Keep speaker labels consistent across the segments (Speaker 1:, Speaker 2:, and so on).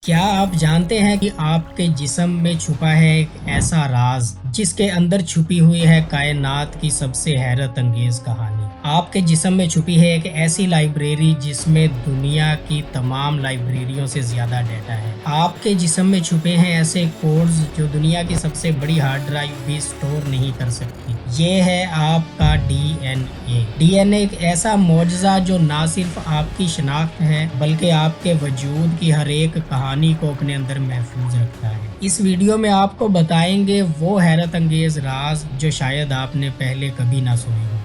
Speaker 1: کیا آپ جانتے ہیں کہ آپ کے جسم میں چھپا ہے ایک ایسا راز جس کے اندر چھپی ہوئی ہے کائنات کی سب سے حیرت انگیز کہانی؟ آپ کے جسم میں چھپی ہے ایک ایسی لائبریری جس میں دنیا کی تمام لائبریریوں سے زیادہ ڈیٹا ہے۔ آپ کے جسم میں چھپے ہیں ایسے کوڈز جو دنیا کی سب سے بڑی ہارڈ ڈرائیو بھی سٹور نہیں کر سکتی۔ یہ ہے آپ کا ڈی این اے۔ ڈی این اے ایک ایسا معجزہ جو نہ صرف آپ کی شناخت ہے بلکہ آپ کے وجود کی ہر ایک کہانی کو اپنے اندر محفوظ رکھتا ہے۔ اس ویڈیو میں آپ کو بتائیں گے وہ حیرت انگیز راز جو شاید آپ نے پہلے کبھی نہ سنے ہوں۔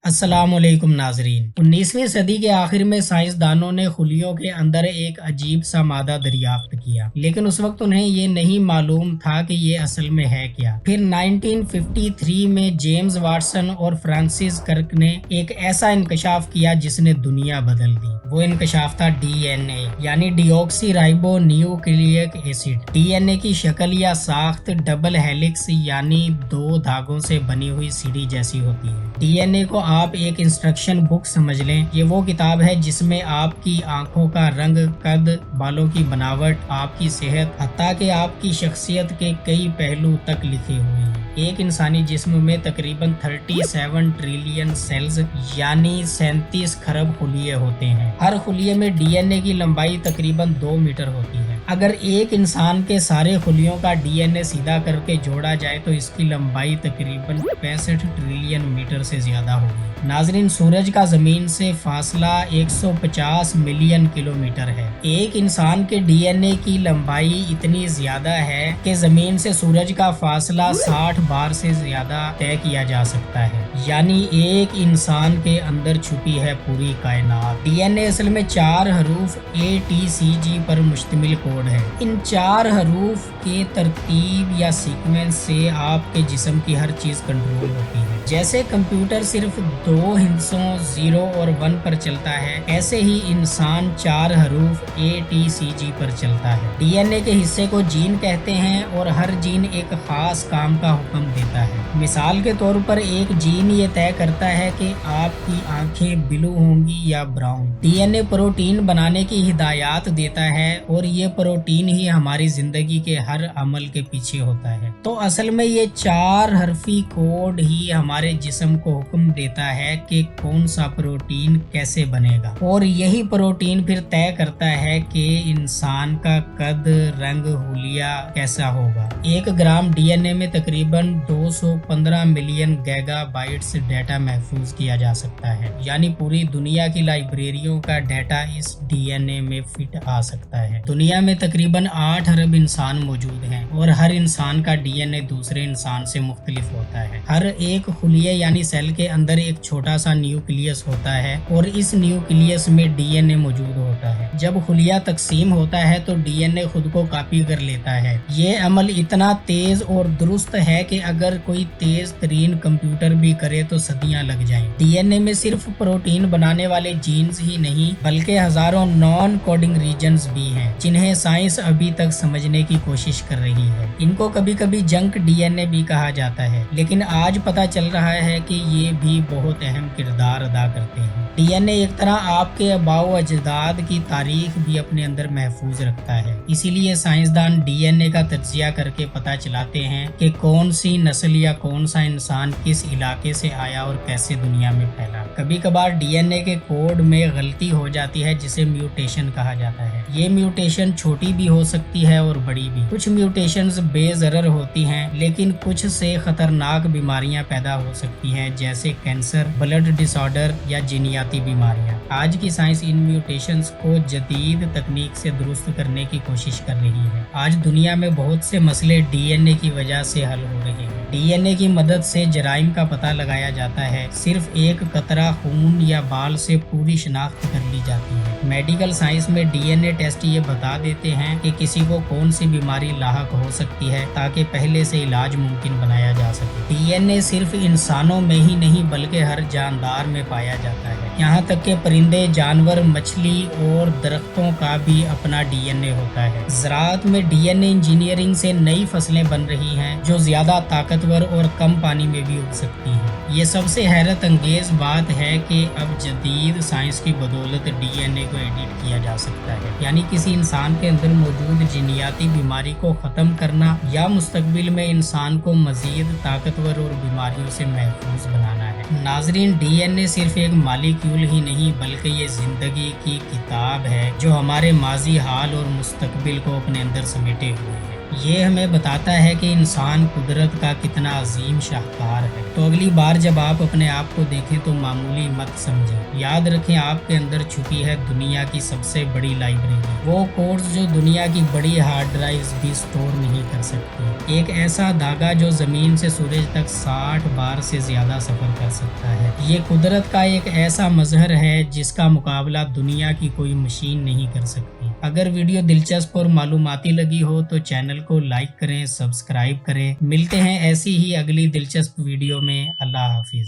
Speaker 1: السلام علیکم ناظرین۔ 19ویں صدی کے آخر میں سائنسدانوں نے خلیوں کے اندر ایک عجیب سا مادہ دریافت کیا، لیکن اس وقت انہیں یہ نہیں معلوم تھا کہ یہ اصل میں ہے کیا۔ پھر 1953 میں جیمز واٹسن اور فرانسس کرک نے ایک ایسا انکشاف کیا جس نے دنیا بدل دی۔ وہ انکشاف تھا ڈی این اے یعنی deoxyribonucleic acid. D N A کی شکل یا ساخت ڈبل ہیلکس یعنی دو دھاگوں سے بنی ہوئی سیڑھی جیسی ہوتی ہے۔ ڈی این اے کو آپ ایک انسٹرکشن بک سمجھ لیں۔ یہ وہ کتاب ہے جس میں آپ کی آنکھوں کا رنگ، قد، بالوں کی بناوٹ، آپ کی صحت، حتیٰ کہ آپ کی شخصیت کے کئی پہلو تک لکھے ہوئے ہیں۔ ایک انسانی جسم میں تقریباً 37 ٹریلین سیلز یعنی 37 کھرب خلیے ہوتے ہیں۔ ہر خلیے میں ڈی این اے کی لمبائی تقریباً 2 میٹر ہوتی ہے۔ اگر ایک انسان کے سارے خلیوں کا ڈی این اے سیدھا کر کے جوڑا جائے تو اس کی لمبائی تقریباً 65 ٹریلین میٹر سے زیادہ ہوگی۔ ناظرین، سورج کا زمین سے فاصلہ 150 ملین کلومیٹر ہے۔ ایک انسان کے ڈی این اے کی لمبائی اتنی زیادہ ہے کہ زمین سے سورج کا فاصلہ 60 بار سے زیادہ طے کیا جا سکتا ہے، یعنی ایک انسان کے اندر چھپی ہے پوری کائنات۔ ڈی این اے اصل میں 4 حروف ATCG پر مشتمل کوڈ ہے۔ ان 4 حروف کے ترتیب یا سیکوینس سے آپ کے جسم کی ہر چیز کنٹرول ہوتی ہے۔ جیسے کمپیوٹر صرف 2 ہندسوں 0 اور 1 پر چلتا ہے، ایسے ہی انسان 4 حروف ATCG پر چلتا ہے۔ ڈی این اے کے حصے کو جین کہتے ہیں اور ہر جین ایک خاص کام کا حکم دیتا ہے۔ مثال کے طور پر ایک جین یہ طے کرتا ہے کہ آپ کی آنکھیں بلو ہوں گی یا براؤن۔ ڈی این اے پروٹین بنانے کی ہدایات دیتا ہے اور یہ پروٹین ہی ہماری زندگی کے ہر عمل کے پیچھے ہوتا ہے۔ تو اصل میں یہ 4 حرفی کوڈ ہی ہمارے جسم کو حکم دیتا ہے کہ کون سا پروٹین کیسے بنے گا، اور یہی پروٹین پھر طے کرتا ہے کہ انسان کا قد، رنگ، حلیہ کیسا ہوگا۔ 1 گرام ڈی این اے میں تقریباً 215 ملین گیگا بائٹس ڈیٹا محفوظ کیا جا سکتا ہے، یعنی پوری دنیا کی لائبریریوں کا ڈیٹا اس ڈی این اے میں فٹ آ سکتا ہے۔ دنیا میں تقریباً 8 ارب انسان موجود ہیں اور ہر انسان کا ڈی این اے دوسرے انسان سے مختلف ہوتا ہے۔ ہر ایک خلیے یعنی سیل کے اندر ایک چھوٹا سا نیوکلیس ہوتا ہے اور اس نیوکلیس میں ڈی این اے موجود ہوتا ہے۔ جب خلیہ تقسیم ہوتا ہے تو ڈی این اے خود کو کاپی کر لیتا ہے۔ یہ عمل اتنا تیز اور درست ہے کہ اگر کوئی تیز ترین کمپیوٹر بھی کرے تو صدیاں لگ جائیں۔ ڈی این اے میں صرف پروٹین بنانے والے جینز ہی نہیں بلکہ ہزاروں نان کوڈنگ ریجنز بھی ہیں جنہیں سائنس ابھی تک سمجھنے کی کوشش کر رہی ہے۔ ان کو کبھی کبھی جنک ڈی این اے بھی کہا جاتا ہے، لیکن آج پتہ چل رہا ہے کہ یہ بھی بہت اہم کردار ادا کرتے ہیں۔ ڈی این اے ایک طرح آپ کے آباء و اجداد کی تاریخ بھی اپنے اندر محفوظ رکھتا ہے۔ اسی لیے سائنسدان ڈی این اے کا تجزیہ کر کے پتہ چلاتے ہیں کہ کون سی نسل یا کون سا انسان کس علاقے سے آیا اور کیسے دنیا میں پھیلا۔ کبھی کبھار ڈی این اے کے کوڈ میں غلطی ہو جاتی ہے جسے میوٹیشن کہا جاتا ہے۔ یہ میوٹیشن چھوٹی بھی ہو سکتی ہے اور بڑی بھی۔ کچھ میوٹیشنز بے ضرر ہوتی ہیں لیکن کچھ سے خطرناک بیماریاں پیدا ہو سکتی ہیں، جیسے کینسر، بلڈ ڈس آرڈر یا جینیاتی بیماریاں۔ آج کی سائنس ان میوٹیشنز کو جدید تکنیک سے درست کرنے کی کوشش کر رہی ہے۔ آج دنیا میں بہت سے مسئلے ڈی این اے کی وجہ سے حل ہو رہے ہیں۔ ڈی این اے کی مدد سے جرائم کا پتہ لگایا جاتا ہے۔ صرف ایک قطرہ خون یا بال سے پوری شناخت کر لی جاتی ہے۔ میڈیکل سائنس میں ڈی این اے ٹیسٹ یہ بتا دیتے ہیں کہ کسی کو کون سی بیماری لاحق ہو سکتی ہے تاکہ پہلے سے علاج ممکن بنایا جا سکے۔ ڈی این اے صرف انسانوں میں ہی نہیں بلکہ ہر جاندار میں پایا جاتا ہے، یہاں تک کہ پرندے، جانور، مچھلی اور درختوں کا بھی اپنا ڈی این اے ہوتا ہے۔ زراعت میں ڈی این اے انجینئرنگ سے نئی فصلیں بن رہی ہیں جو زیادہ طاقتور اور کم پانی میں بھی اگ سکتی ہیں۔ یہ سب سے حیرت انگیز بات ہے کہ اب جدید سائنس کی بدولت ڈی این اے کو ایڈٹ کیا جا سکتا ہے، یعنی کسی انسان کے اندر موجود جینیاتی بیماری کو ختم کرنا یا مستقبل میں انسان کو مزید طاقتور اور بیماریوں سے محفوظ بنانا ہے۔ ناظرین، ڈی این اے صرف ایک مالیکیول ہی نہیں بلکہ یہ زندگی کی کتاب ہے جو ہمارے ماضی، حال اور مستقبل کو اپنے اندر سمیٹے ہوئے ہے۔ یہ ہمیں بتاتا ہے کہ انسان قدرت کا کتنا عظیم شاہکار ہے۔ تو اگلی بار جب آپ اپنے آپ کو دیکھیں تو معمولی مت سمجھیں، یاد رکھیں آپ کے اندر چھپی ہے دنیا کی سب سے بڑی لائبریری، وہ کوڈز جو دنیا کی بڑی ہارڈ ڈرائیوز بھی سٹور نہیں کر سکتی، ایک ایسا دھاگا جو زمین سے سورج تک 60 بار سے زیادہ سفر کر سکتا ہے۔ یہ قدرت کا ایک ایسا مظہر ہے جس کا مقابلہ دنیا کی کوئی مشین نہیں کر سکتی۔ اگر ویڈیو دلچسپ اور معلوماتی لگی ہو تو چینل کو لائک کریں، سبسکرائب کریں۔ ملتے ہیں ایسی ہی اگلی دلچسپ ویڈیو میں۔ اللہ حافظ۔